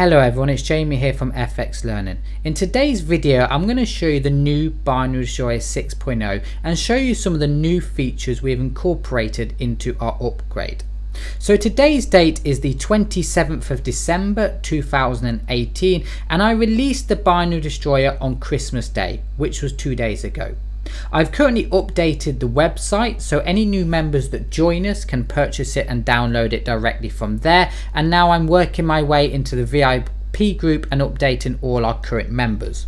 Hello everyone, it's Jamie here from FX Learning. In today's video I'm going to show you the new Binary Destroyer 6.0 and show you some of the new features we've incorporated into our upgrade. So today's date is the 27th of December 2018 and I released the Binary Destroyer on Christmas Day, which was 2 days ago. I've currently updated the website, so any new members that join us can purchase it and download it directly from there, and now I'm working my way into the VIP group and updating all our current members.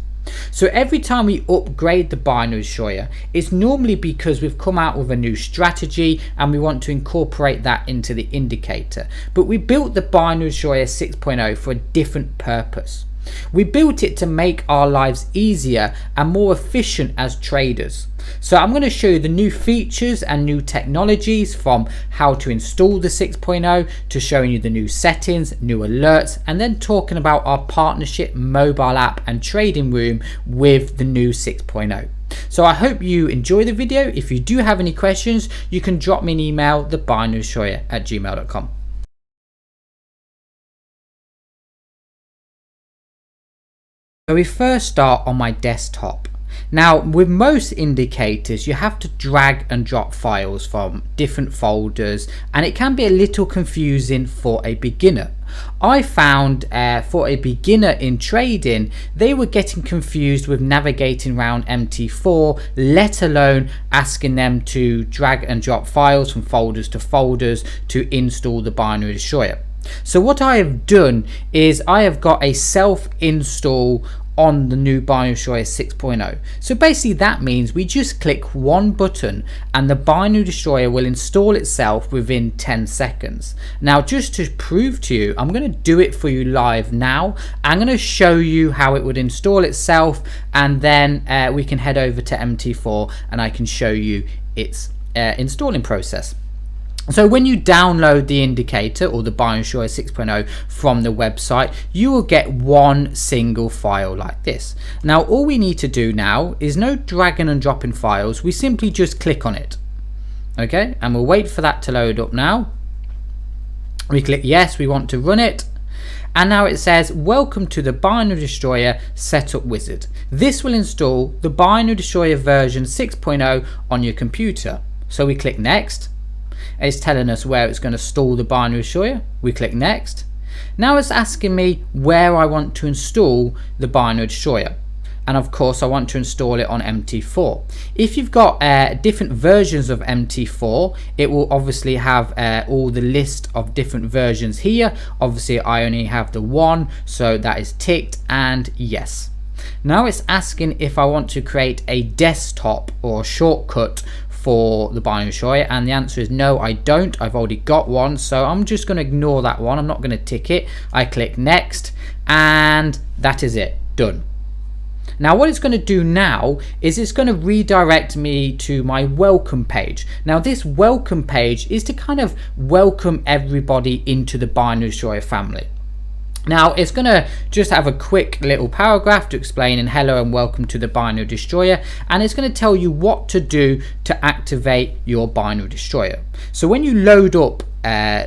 So every time we upgrade the Binary Destroyer, it's normally because we've come out with a new strategy and we want to incorporate that into the indicator. But we built the Binary Destroyer 6.0 for a different purpose. We built it to make our lives easier and more efficient as traders. So I'm going to show you the new features and new technologies, from how to install the 6.0 to showing you the new settings, new alerts, and then talking about our partnership mobile app and trading room with the new 6.0. So I hope you enjoy the video. If you do have any questions, you can drop me an email, thebinarydestroyer@gmail.com. So we first start on my desktop. Now with most indicators you have to drag and drop files from different folders and it can be a little confusing for a beginner. I found for a beginner in trading they were getting confused with navigating around MT4, let alone asking them to drag and drop files from folders to folders to install the Binary Destroyer. So what I have done is I have got a self-install on the new Binary Destroyer 6.0. So basically that means we just click one button and the Binary Destroyer will install itself within 10 seconds. Now just to prove to you, I'm going to do it for you live now. I'm going to show you how it would install itself, and then we can head over to MT4 and I can show you its installing process. So when you download the indicator or the Binary Destroyer 6.0 from the website, you will get one single file like this. Now all we need to do now is no dragging and dropping files, we simply just click on it. Okay, and we'll wait for that to load up now. We click yes, we want to run it. And now it says, welcome to the Binary Destroyer Setup Wizard. This will install the Binary Destroyer version 6.0 on your computer. So we click next. It's telling us where it's going to store the Binary Destroyer. We click next. Now it's asking me where I want to install the Binary Destroyer, and of course I want to install it on MT4. If you've got different versions of MT4, it will obviously have all the list of different versions here. Obviously I only have the one, so that is ticked and yes. Now it's asking if I want to create a desktop or a shortcut for the Binary Destroyer, and the answer is no, I don't. I've already got one, so I'm just going to ignore that one. I'm not going to tick it. I click next and that is it, done. Now what it's going to do now is it's going to redirect me to my welcome page. Now this welcome page is to kind of welcome everybody into the Binary Destroyer family. Now it's going to just have a quick little paragraph to explain and hello and welcome to the Binary Destroyer, and it's going to tell you what to do to activate your Binary Destroyer. So when you load up your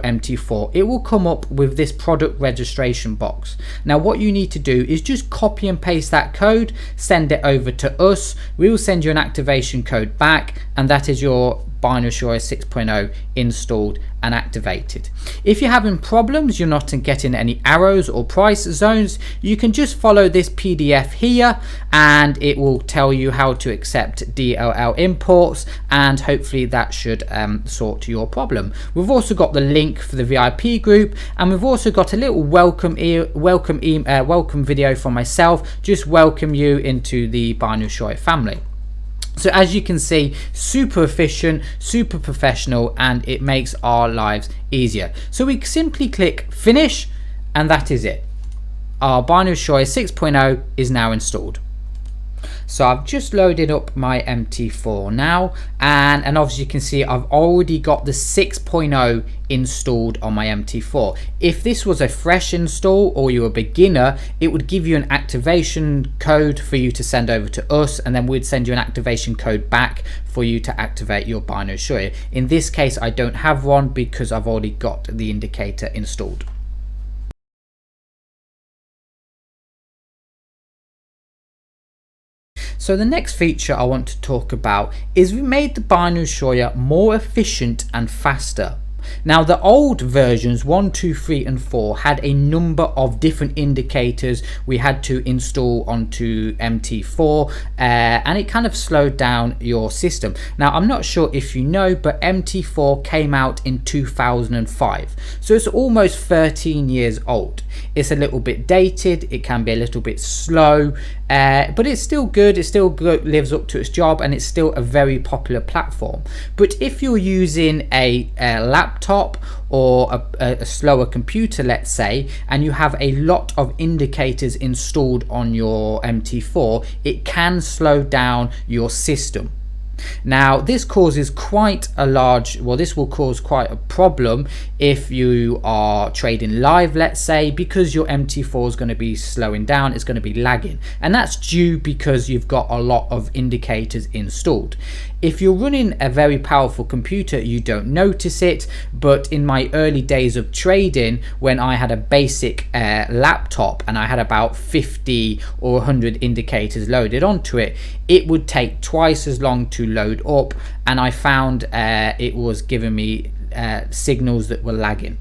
MT4, it will come up with this product registration box. Now what you need to do is just copy and paste that code, send it over to us. We will send you an activation code back, and that is your Binary Destroyer 6.0 installed and activated. If you're having problems, you're not getting any arrows or price zones, you can just follow this PDF here and it will tell you how to accept DLL imports, and hopefully that should sort your problem. We've also got the link for the VIP group, and we've also got a little welcome video from myself, just welcome you into the Binary Destroyer family. So as you can see, super efficient, super professional, and it makes our lives easier. So we simply click finish and that is it. Our Binary Destroyer 6.0 is now installed. So I've just loaded up my MT4 now, and obviously you can see I've already got the 6.0 installed on my MT4. If this was a fresh install or you're a beginner, it would give you an activation code for you to send over to us, and then we'd send you an activation code back for you to activate your Binary Destroyer. In this case I don't have one because I've already got the indicator installed. So the next feature I want to talk about is we made the binary shoyer more efficient and faster. Now the old versions 1, 2, 3 and 4 had a number of different indicators we had to install onto MT4 and it kind of slowed down your system. Now I'm not sure if you know, but MT4 came out in 2005, so it's almost 13 years old. It's a little bit dated, it can be a little bit slow, but it's still good, it still lives up to its job, and it's still a very popular platform. But if you're using a laptop or a slower computer, let's say, and you have a lot of indicators installed on your MT4, it can slow down your system. Now this causes quite a large, well, this will cause quite a problem if you are trading live, let's say, because your MT4 is going to be slowing down, it's going to be lagging, and that's due because you've got a lot of indicators installed. If you're running a very powerful computer, you don't notice it, but in my early days of trading, when I had a basic laptop and I had about 50 or 100 indicators loaded onto it, it would take twice as long to load up, and I found it was giving me signals that were lagging.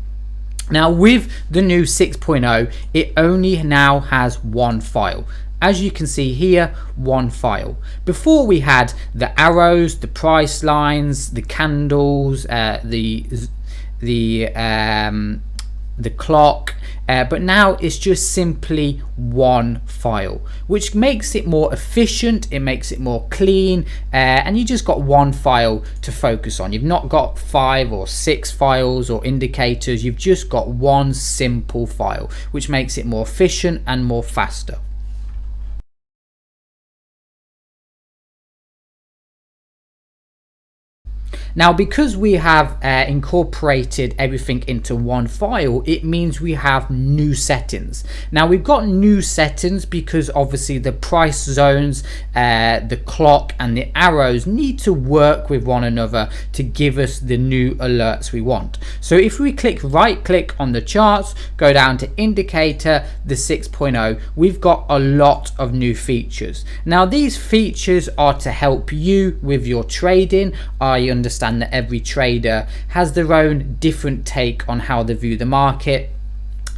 Now with the new 6.0, it only now has one file. As you can see here, one file. Before we had the arrows, the price lines, the candles, the clock, but now it's just simply one file, which makes it more efficient, it makes it more clean, and you just got one file to focus on. You've not got 5 or 6 files or indicators, you've just got one simple file, which makes it more efficient and more faster. Now because we have incorporated everything into one file, it means we have new settings. Now we've got new settings because obviously the price zones, the clock and the arrows need to work with one another to give us the new alerts we want. So if we right click on the charts, go down to indicator, the 6.0, we've got a lot of new features. Now these features are to help you with your trading. I understand that every trader has their own different take on how they view the market,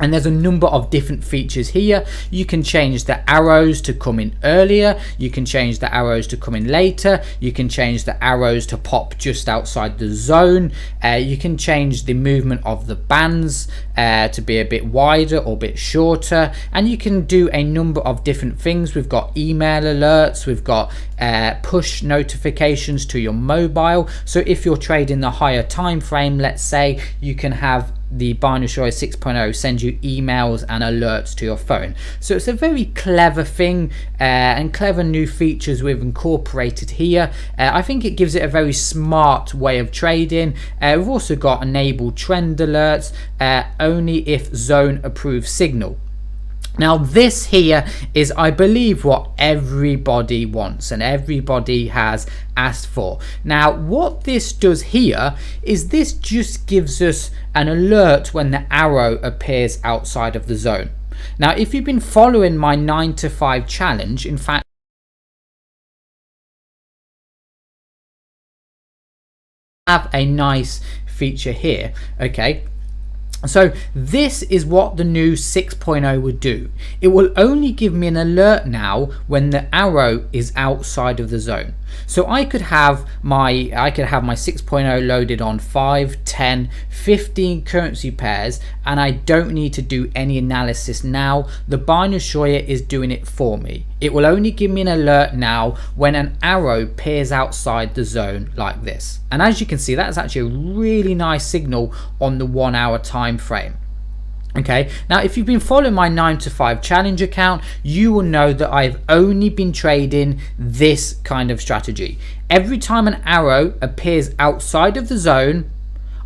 and there's a number of different features here. You can change the arrows to come in earlier, you can change the arrows to come in later, you can change the arrows to pop just outside the zone, you can change the movement of the bands to be a bit wider or a bit shorter, and you can do a number of different things. We've got email alerts, we've got push notifications to your mobile, so if you're trading the higher time frame, let's say, you can have the binary shoyer 6.0 send you emails and alerts to your phone. So it's a very clever thing and clever new features we've incorporated here. I think it gives it a very smart way of trading. We've also got enabled trend alerts, only if zone approved signal. Now this here is, I believe, what everybody wants and everybody has asked for. Now what this does here is this just gives us an alert when the arrow appears outside of the zone. Now if you've been following my 9 to 5 challenge, in fact I have a nice feature here, okay. So this is what the new 6.0 would do. It will only give me an alert now when the arrow is outside of the zone. So I could have my 6.0 loaded on 5, 10, 15 currency pairs, and I don't need to do any analysis now. The binary shoyer is doing it for me. It will only give me an alert now when an arrow appears outside the zone like this. And as you can see, that's actually a really nice signal on the 1 hour time frame. Okay, now if you've been following my 9 to 5 challenge account, you will know that I've only been trading this kind of strategy. Every time an arrow appears outside of the zone,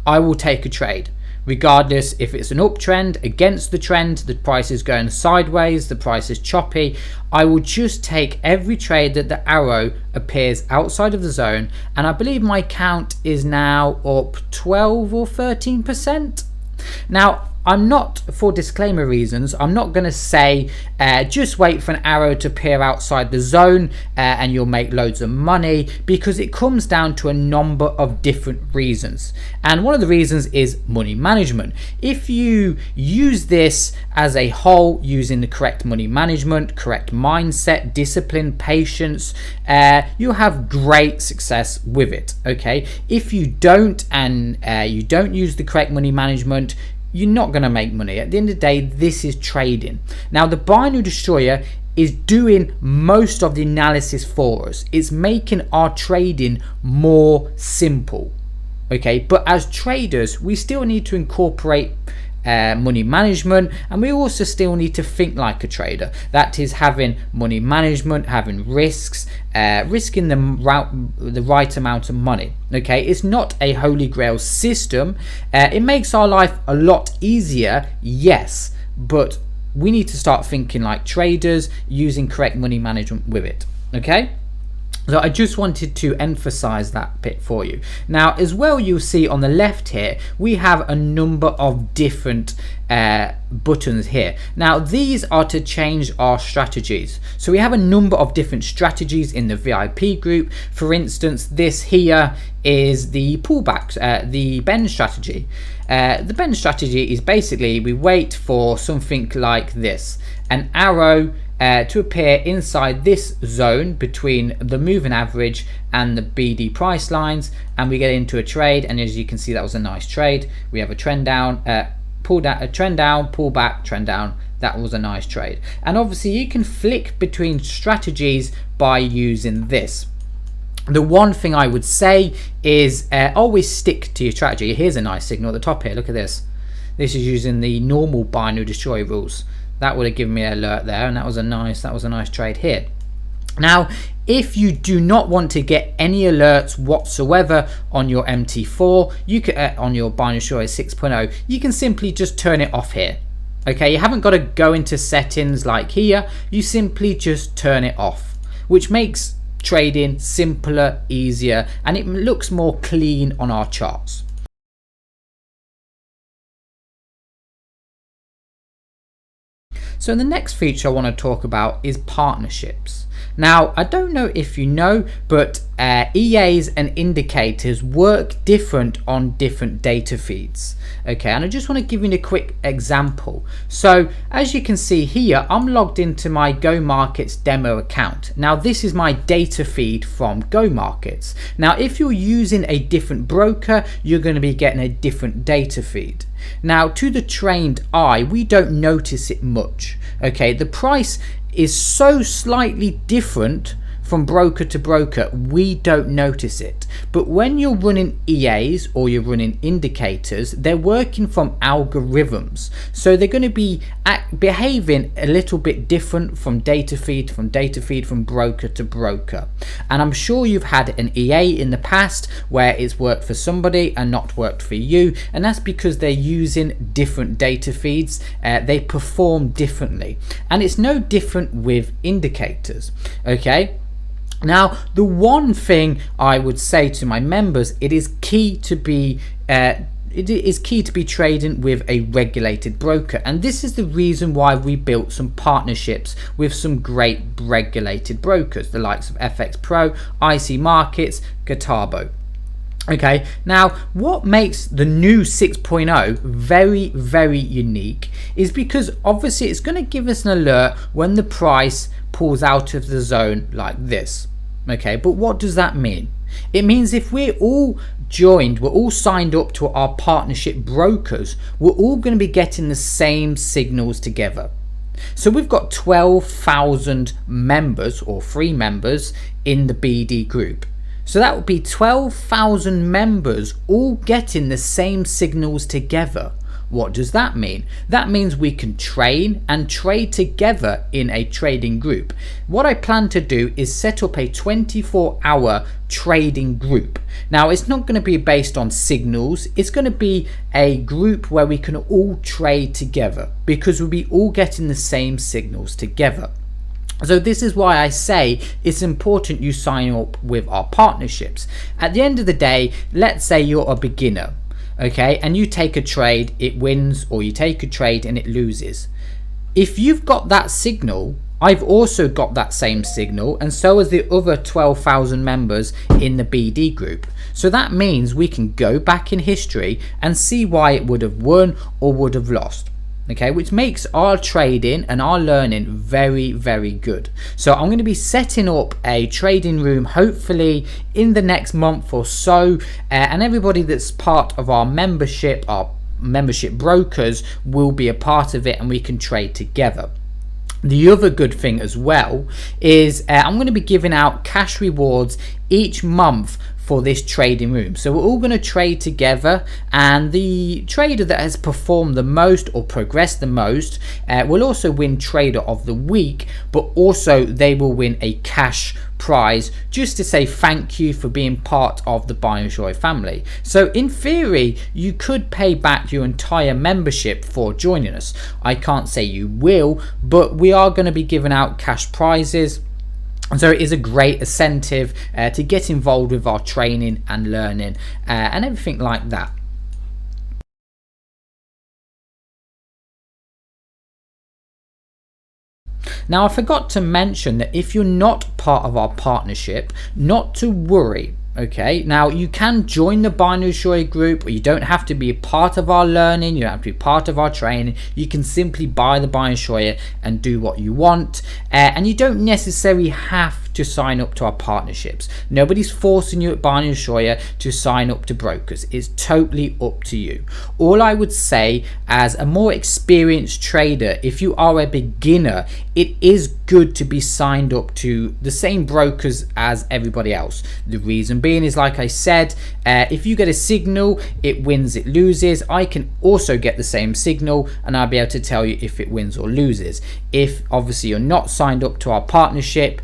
I will take a trade. Regardless if it's an uptrend, against the trend, the price is going sideways, the price is choppy, I will just take every trade that the arrow appears outside of the zone, and I believe my count is now up 12 or 13%. Now I'm not, for disclaimer reasons, I'm not going to say just wait for an arrow to appear outside the zone and you'll make loads of money, because it comes down to a number of different reasons. And one of the reasons is money management. If you use this as a whole, using the correct money management, correct mindset, discipline, patience, you'll have great success with it. Okay, if you don't, and you don't use the correct money management, you're not going to make money. At the end of the day, this is trading. Now, the Binary Destroyer is doing most of the analysis for us. It's making our trading more simple. Okay, but as traders, we still need to incorporate money management, and we also still need to think like a trader. That is having money management, having risks, risking the right amount of money. Okay, it's not a holy grail system. It makes our life a lot easier, yes, but we need to start thinking like traders, using correct money management with it. Okay, so I just wanted to emphasize that bit for you. Now, as well, you'll see on the left here, we have a number of different buttons here. Now, these are to change our strategies. So we have a number of different strategies in the VIP group. For instance, this here is the pullbacks, the bend strategy. The bend strategy is basically we wait for something like this, an arrow to appear inside this zone between the moving average and the BD price lines, and we get into a trade. And as you can see, that was a nice trade. We have a trend down, pull down, a trend down, pull back, trend down. That was a nice trade. And obviously you can flick between strategies by using this. The one thing I would say is always stick to your strategy. Here's a nice signal at the top here. Look at this. This is using the normal Binary Destroyer rules. That would have given me an alert there, and that was a nice trade here. Now, if you do not want to get any alerts whatsoever on your MT4, you can on your Binary Destroyer 6.0, you can simply just turn it off here. Okay, you haven't got to go into settings like here. You simply just turn it off, which makes trading simpler, easier, and it looks more clean on our charts. So the next feature I want to talk about is partnerships. Now, I don't know if you know, but EAs and indicators work different on different data feeds. Okay, and I just want to give you a quick example. So as you can see here, I'm logged into my Go Markets demo account. Now, this is my data feed from Go Markets. Now, if you're using a different broker, you're going to be getting a different data feed. Now, to the trained eye, we don't notice it much. Okay, the price is so slightly different from broker to broker, we don't notice it. But when you're running EAs or you're running indicators, they're working from algorithms, so they're going to be behaving a little bit different from data feed from broker to broker. And I'm sure you've had an EA in the past where it's worked for somebody and not worked for you, and that's because they're using different data feeds. They perform differently, and it's no different with indicators. Okay, now the one thing I would say to my members, it is key to be trading with a regulated broker, and this is the reason why we built some partnerships with some great regulated brokers, the likes of FX Pro, IC Markets, Gatabo. Okay, now what makes the new 6.0 very, very unique is because obviously it's going to give us an alert when the price pulls out of the zone like this. Okay, but what does that mean? It means if we're all joined, we're all signed up to our partnership brokers, we're all going to be getting the same signals together. So we've got 12,000 members or free members in the BD group. So that would be 12,000 members all getting the same signals together. What does that mean? That means we can train and trade together in a trading group. What I plan to do is set up a 24-hour trading group. Now, it's not going to be based on signals. It's going to be a group where we can all trade together because we'll be all getting the same signals together. So this is why I say it's important you sign up with our partnerships. At the end of the day, let's say you're a beginner. okay, and you take a trade, it wins, or you take a trade and it loses. If you've got that signal, I've also got that same signal, and so has the other 12,000 members in the BD group. So that means we can go back in history and see why it would have won or would have lost. Okay, which makes our trading and our learning very, very good. So I'm going to be setting up a trading room hopefully in the next month or so, and everybody that's part of our membership brokers will be a part of it, and we can trade together. The other good thing as well is I'm going to be giving out cash rewards each month for this trading room. So we're all going to trade together, and the trader that has performed the most or progressed the most will also win Trader of the Week, but also they will win a cash prize just to say thank you for being part of the Buy and Joy family. So in theory, you could pay back your entire membership for joining us. I can't say you will, but we are going to be giving out cash prizes. And so it is a great incentive to get involved with our training and learning and everything like that. Now, I forgot to mention that if you're not part of our partnership, not to worry. Okay, now you can join the Buy and Joy group, or you don't have to be a part of our learning, you don't have to be part of our training. You can simply buy the Buy and Joy and do what you want, and you don't necessarily have to sign up to our partnerships. Nobody's forcing you at Buy and Joy to sign up to brokers. It's totally up to you. All I would say, as a more experienced trader, if you are a beginner, it is good to be signed up to the same brokers as everybody else. The reason being is, like I said, if you get a signal, it wins, it loses. I can also get the same signal and I'll be able to tell you if it wins or loses. If obviously you're not signed up to our partnership,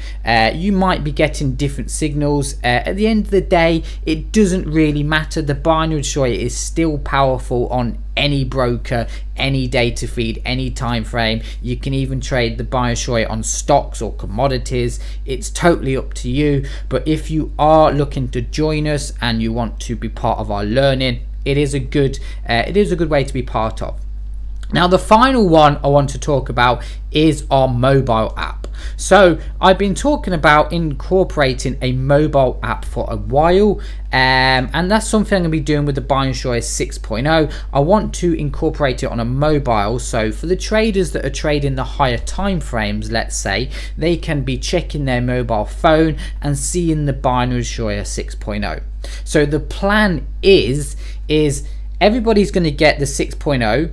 you might be getting different signals. At the end of the day, it doesn't really matter. The Buy and Joy is still powerful on any broker, any data feed, any time frame. You can even trade the Buy and Joy on stocks or commodities. It's totally up to you. But if you are looking to join us and you want to be part of our learning, it is a good way to be part of. Now, the final one I want to talk about is our mobile app. So I've been talking about incorporating a mobile app for a while, and that's something I'm going to be doing with the Buy and Joy 6.0. I want to incorporate it on a mobile, so for the traders that are trading the higher time frames, let's say, they can be checking their mobile phone and seeing the Buy and Joy 6.0. So the plan is everybody's going to get the 6.0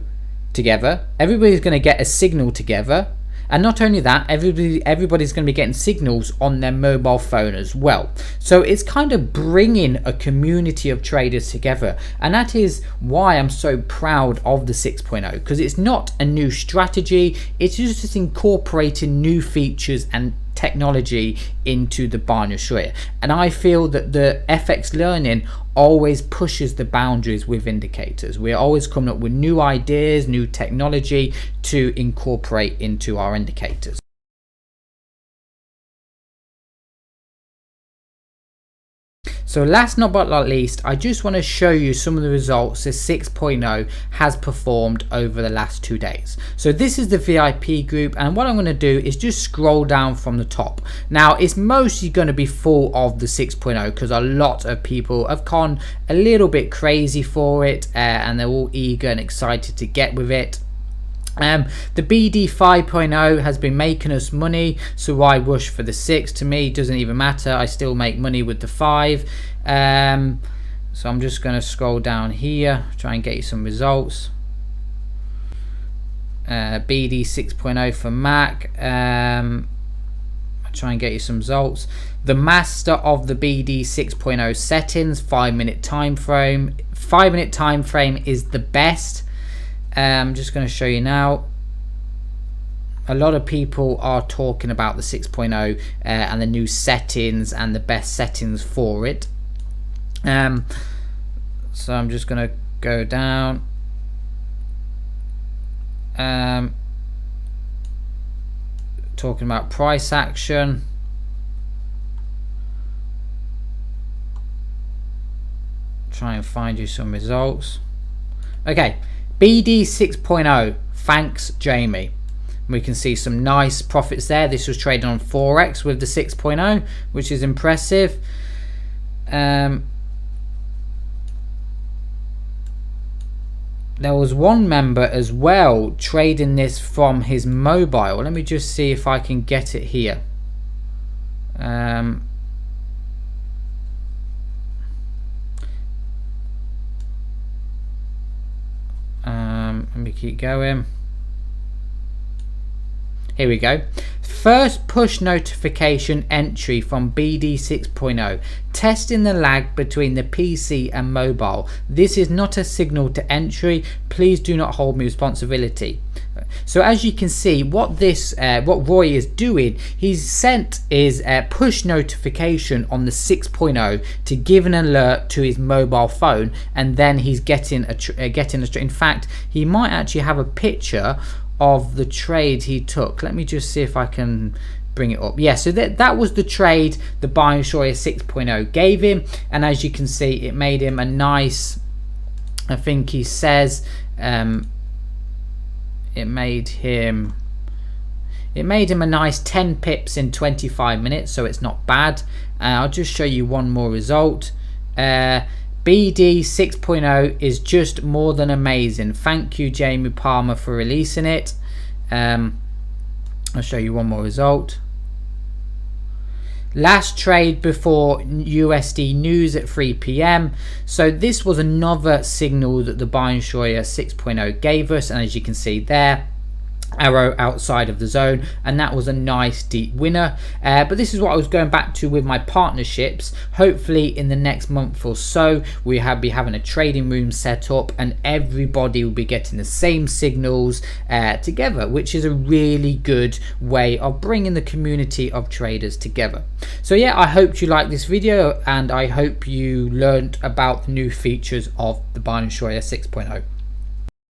together, everybody's going to get a signal together, and not only that, everybody's going to be getting signals on their mobile phone as well. So it's kind of bringing a community of traders together, and that is why I'm so proud of the 6.0, because it's not a new strategy, it's just incorporating new features and technology into the Buy and Joy. And I feel that the FX learning always pushes the boundaries with indicators. We're always coming up with new ideas, new technology to incorporate into our indicators. So last but not least, I just want to show you some of the results the 6.0 has performed over the last 2 days. So this is the VIP group, and what I'm going to do is just scroll down from the top. Now it's mostly going to be full of the 6.0 because a lot of people have gone a little bit crazy for it, and they're all eager and excited to get with it. The BD 5.0 has been making us money, so why rush for the 6? To me, it doesn't even matter. I still make money with the 5. So I'm just going to scroll down here, try and get you some results. BD 6.0 for Mac. I'll try and get you some results. The master of the BD 6.0 settings, 5-minute time frame. 5-minute time frame is the best. I'm just going to show you now. A lot of people are talking about the 6.0 and the new settings and the best settings for it. So I'm just going to go down. Talking about price action. Try and find you some results. Okay, BD 6.0, thanks Jamie. We can see some nice profits there. This was traded on Forex with the 6.0, which is impressive. There was one member as well trading this from his mobile. Let me just see if I can get it here. Let me keep going. Here we go. First push notification entry from BD 6.0. Testing the lag between the PC and mobile. This is not a signal to entry. Please do not hold me responsibility. So as you can see, what Roy is doing, he's sent his push notification on the 6.0 to give an alert to his mobile phone, and then he's getting in fact, he might actually have a picture of the trade he took. Let me just see if I can bring it up. Yeah, so that was the trade the Buy and Shoya 6.0 gave him, and as you can see, it made him a nice, I think he says it made him a nice 10 pips in 25 minutes, so it's not bad. I'll just show you one more result. BD 6.0 is just more than amazing. Thank you, Jamie Palmer, for releasing it. I'll show you one more result. Last trade before USD news at 3 PM. So this was another signal that the Buy and Shoya 6.0 gave us, and as you can see there, arrow outside of the zone, and that was a nice deep winner. But this is what I was going back to with my partnerships. Hopefully in the next month or so we be having a trading room set up, and everybody will be getting the same signals together, which is a really good way of bringing the community of traders together. So yeah, I hope you liked this video, and I hope you learned about the new features of the Buy and Shoya 6.0.